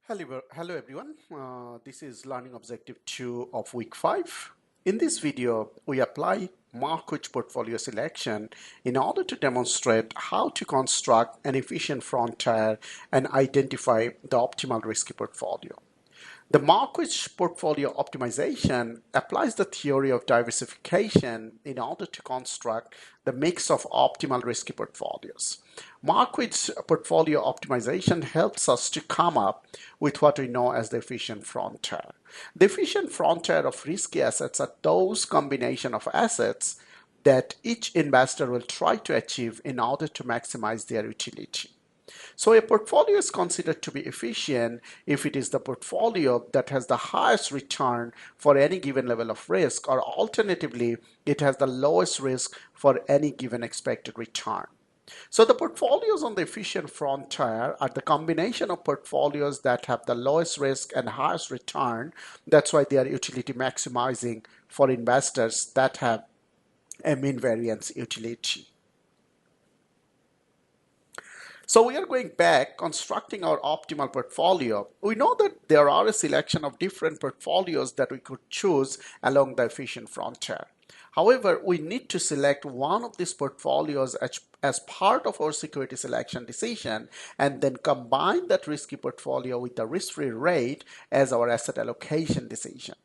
Hello everyone. This is Learning Objective 2 of Week 5. In this video, we apply Markowitz portfolio selection in order to demonstrate how to construct an efficient frontier and identify the optimal risky portfolio. The Markowitz portfolio optimization applies the theory of diversification in order to construct the mix of optimal risky portfolios. Markowitz portfolio optimization helps us to come up with what we know as the efficient frontier. The efficient frontier of risky assets are those combination of assets that each investor will try to achieve in order to maximize their utility. So a portfolio is considered to be efficient if it is the portfolio that has the highest return for any given level of risk, or alternatively, it has the lowest risk for any given expected return. So the portfolios on the efficient frontier are the combination of portfolios that have the lowest risk and highest return. That's why they are utility maximizing for investors that have a mean variance utility. So we are going back, constructing our optimal portfolio. We know that there are a selection of different portfolios that we could choose along the efficient frontier. However, we need to select one of these portfolios as part of our security selection decision and then combine that risky portfolio with the risk-free rate as our asset allocation decision.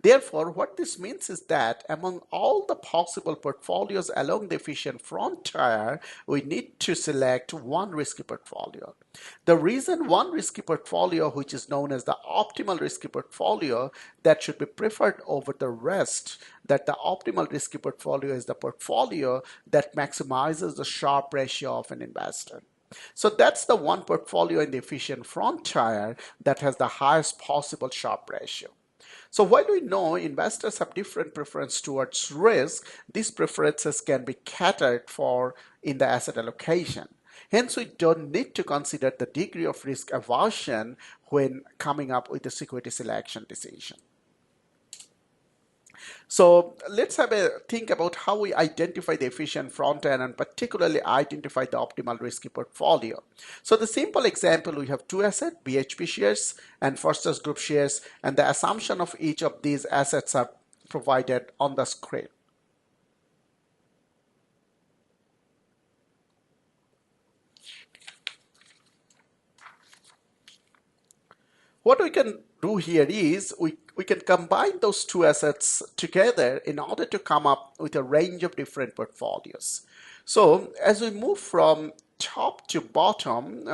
Therefore, what this means is that among all the possible portfolios along the efficient frontier, we need to select one risky portfolio. The reason one risky portfolio, which is known as the optimal risky portfolio, that should be preferred over the rest, that the optimal risky portfolio is the portfolio that maximizes the Sharpe ratio of an investor. So that's the one portfolio in the efficient frontier that has the highest possible Sharpe ratio. So while we know investors have different preference towards risk, these preferences can be catered for in the asset allocation. Hence, we don't need to consider the degree of risk aversion when coming up with the security selection decision. So let's have a think about how we identify the efficient frontier and particularly identify the optimal risky portfolio. So the simple example, we have two assets, BHP shares and Foster's Group shares, and the assumption of each of these assets are provided on the screen. What we can do here is we can combine those two assets together in order to come up with a range of different portfolios. So as we move from top to bottom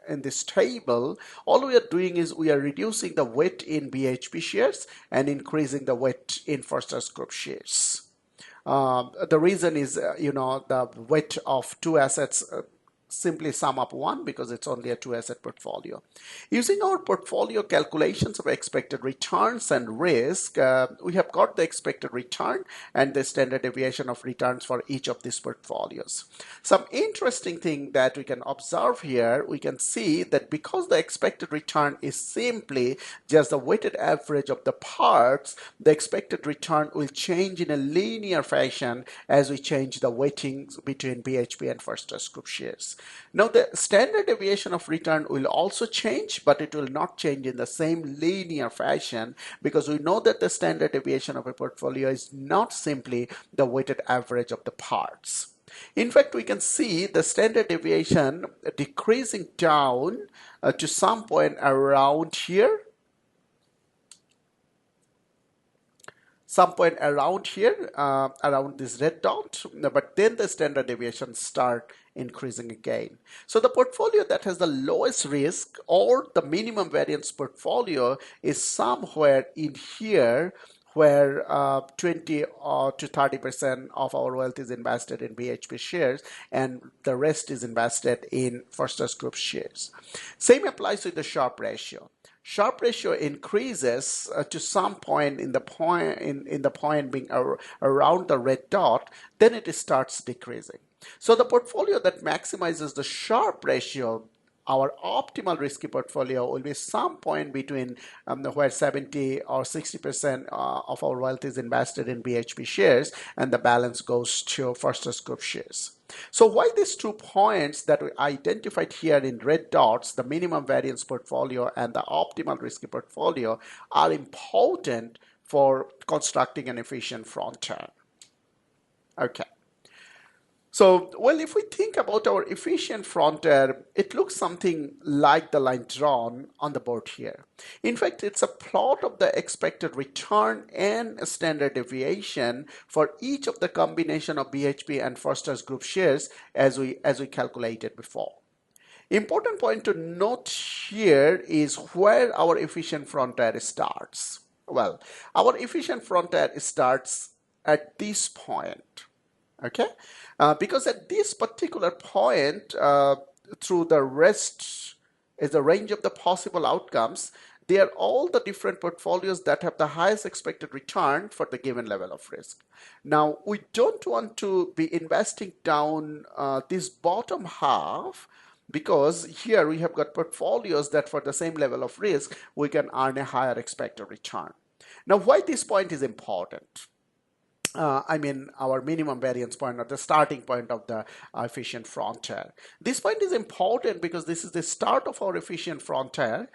in this table, all we are doing is we are reducing the weight in BHP shares and increasing the weight in Foster's Group shares. The reason is, the weight of two assets simply sum up one because it's only a two asset portfolio. Using our portfolio calculations of expected returns and risk, we have got the expected return and the standard deviation of returns for each of these portfolios. Some interesting thing that we can observe here, we can see that because the expected return is simply just the weighted average of the parts, the expected return will change in a linear fashion as we change the weightings between BHP and Foster's Group shares. Now the standard deviation of return will also change, but it will not change in the same linear fashion because we know that the standard deviation of a portfolio is not simply the weighted average of the parts. In fact, we can see the standard deviation decreasing down to some point around here. Around this red dot, but then the standard deviation start increasing again. So the portfolio that has the lowest risk or the minimum variance portfolio is somewhere in here where 20 to 30% of our wealth is invested in BHP shares and the rest is invested in Foster's Group shares. Same applies with the Sharpe ratio. Sharpe ratio increases to some point in the point being around the red dot, then it starts decreasing. So the portfolio that maximizes the Sharpe ratio our optimal risky portfolio will be some point between where 70 or 60% of our wealth is invested in BHP shares and the balance goes to Foster's Group shares. So why these 2 points that we identified here in red dots, the minimum variance portfolio and the optimal risky portfolio, are important for constructing an efficient front end? Okay. So, well, if we think about our efficient frontier, it looks something like the line drawn on the board here. In fact, it's a plot of the expected return and standard deviation for each of the combination of BHP and Foster's Group shares as we calculated before. Important point to note here is where our efficient frontier starts. Well, our efficient frontier starts at this point. Okay, because at this particular point, through the rest is the range of the possible outcomes, they are all the different portfolios that have the highest expected return for the given level of risk. Now, we don't want to be investing down this bottom half, because here we have got portfolios that for the same level of risk, we can earn a higher expected return. Now, why this point is important? I mean, our minimum variance point or the starting point of the efficient frontier. This point is important because this is the start of our efficient frontier.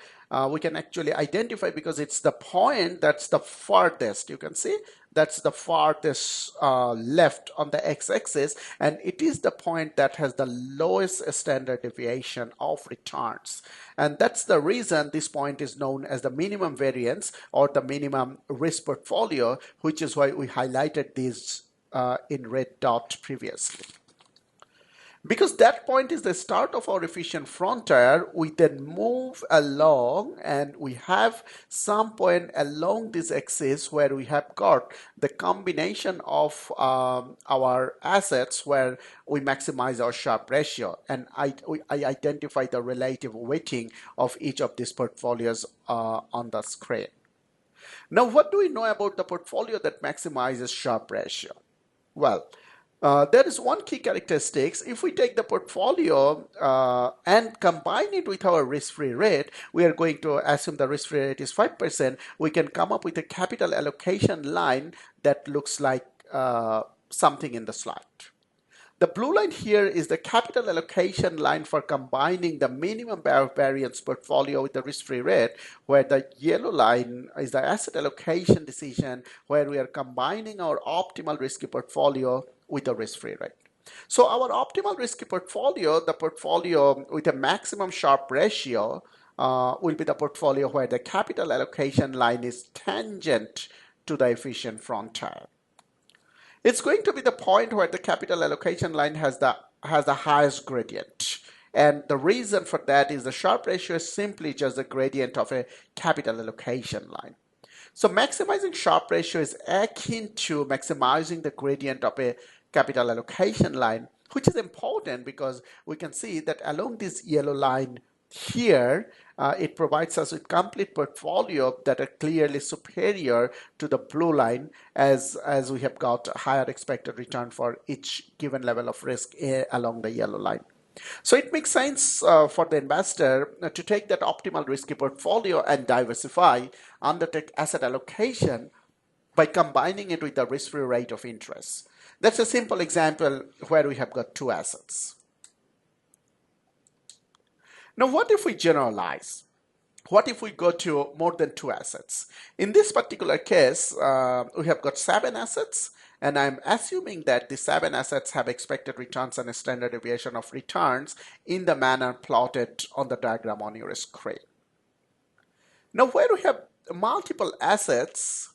We can actually identify because it's the point that's the farthest. You can see that's the farthest left on the x-axis, and it is the point that has the lowest standard deviation of returns. And that's the reason this point is known as the minimum variance or the minimum risk portfolio, which is why we highlighted these in red dot previously. Because that point is the start of our efficient frontier, we then move along and we have some point along this axis where we have got the combination of our assets where we maximize our Sharpe ratio, and I identify the relative weighting of each of these portfolios on the screen. Now, what do we know about the portfolio that maximizes Sharpe ratio? Well, there is one key characteristics. If we take the portfolio and combine it with our risk-free rate, we are going to assume the risk-free rate is 5%. We can come up with a capital allocation line that looks like something in the slide. The blue line here is the capital allocation line for combining the minimum variance portfolio with the risk-free rate, where the yellow line is the asset allocation decision, where we are combining our optimal risky portfolio with a risk-free rate. So our optimal risky portfolio, the portfolio with a maximum Sharpe ratio, will be the portfolio where the capital allocation line is tangent to the efficient frontier. It's going to be the point where the capital allocation line has the highest gradient. And the reason for that is the Sharpe ratio is simply just the gradient of a capital allocation line. So maximizing Sharpe ratio is akin to maximizing the gradient of a capital allocation line, which is important because we can see that along this yellow line here, it provides us with complete portfolio that are clearly superior to the blue line as we have got a higher expected return for each given level of risk along the yellow line. So it makes sense for the investor to take that optimal risky portfolio and diversify, undertake asset allocation by combining it with the risk-free rate of interest. That's a simple example where we have got two assets. Now, what if we generalize? What if we go to more than two assets? In this particular case, we have got 7 assets, and I'm assuming that the 7 assets have expected returns and a standard deviation of returns in the manner plotted on the diagram on your screen. Now, where we have multiple assets,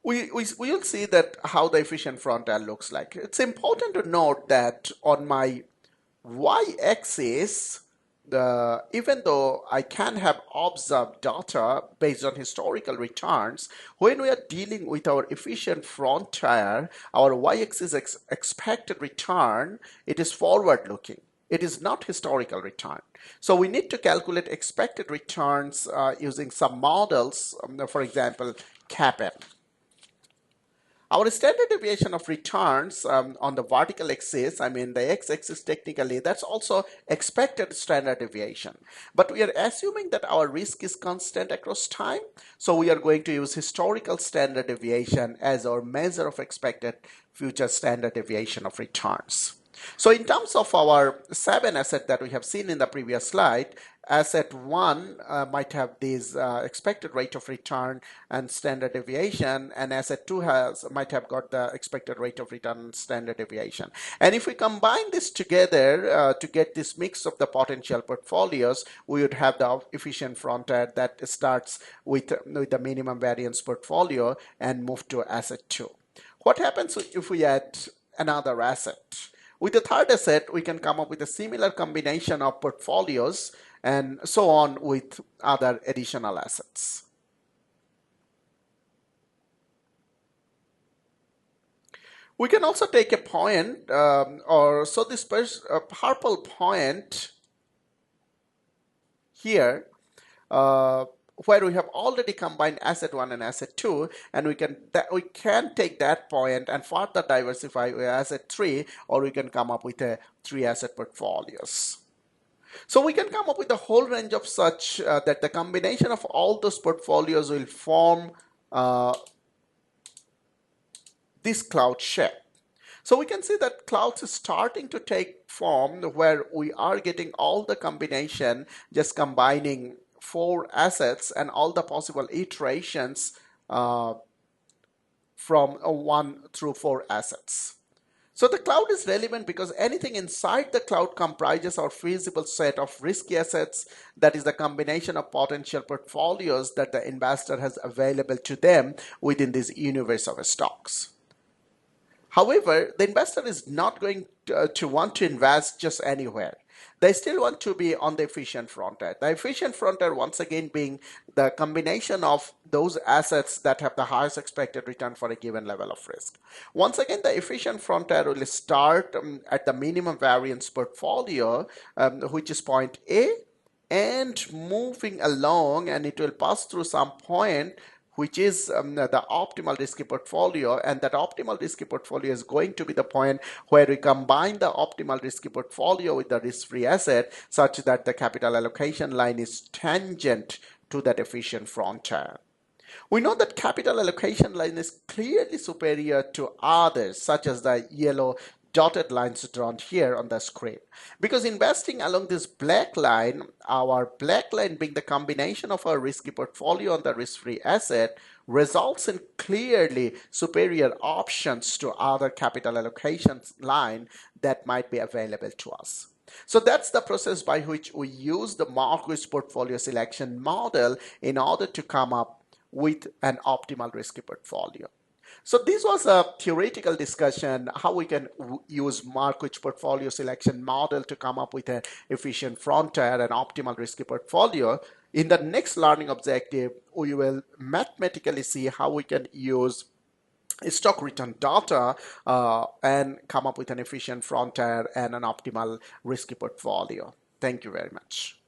we'll see that how the efficient frontier looks like. It's important to note that on my y-axis, even though I can have observed data based on historical returns, when we are dealing with our efficient frontier, our y-axis expected return, it is forward-looking. It is not historical return. So we need to calculate expected returns using some models, for example, CAPM. Our standard deviation of returns on the vertical axis, I mean the x-axis technically, that's also expected standard deviation. But we are assuming that our risk is constant across time. So we are going to use historical standard deviation as our measure of expected future standard deviation of returns. So in terms of our 7 assets that we have seen in the previous slide, asset 1 might have this expected rate of return and standard deviation, and asset 2 might have got the expected rate of return and standard deviation. And if we combine this together to get this mix of the potential portfolios, we would have the efficient frontier that starts with the minimum variance portfolio and move to asset 2. What happens if we add another asset? With the third asset, we can come up with a similar combination of portfolios and so on with other additional assets. We can also take a point, this purple point here, where we have already combined asset 1 and asset 2, and we can take that point and further diversify with asset 3, or we can come up with a 3-asset portfolios. So we can come up with a whole range of such that the combination of all those portfolios will form this cloud shape. So we can see that clouds is starting to take form where we are getting all the combination, just combining 4 assets and all the possible iterations from 1 through 4 assets. So the cloud is relevant because anything inside the cloud comprises our feasible set of risky assets, that is the combination of potential portfolios that the investor has available to them within this universe of stocks. However, the investor is not going to want to invest just anywhere. They still want to be on the efficient frontier. The efficient frontier, once again, being the combination of those assets that have the highest expected return for a given level of risk. Once again, the efficient frontier will start at the minimum variance portfolio, which is point A, and moving along, and it will pass through some point which is the optimal risky portfolio, and that optimal risky portfolio is going to be the point where we combine the optimal risky portfolio with the risk-free asset such that the capital allocation line is tangent to that efficient frontier. We know that capital allocation line is clearly superior to others, such as the yellow dotted lines drawn here on the screen. Because investing along this black line, our black line being the combination of our risky portfolio and the risk-free asset, results in clearly superior options to other capital allocation line that might be available to us. So that's the process by which we use the Marquis portfolio selection model in order to come up with an optimal risky portfolio. So this was a theoretical discussion how we can use Marquis portfolio selection model to come up with an efficient frontier and optimal risky portfolio. In the next learning objective, we will mathematically see how we can use stock return data and come up with an efficient frontier and an optimal risky portfolio. Thank you very much.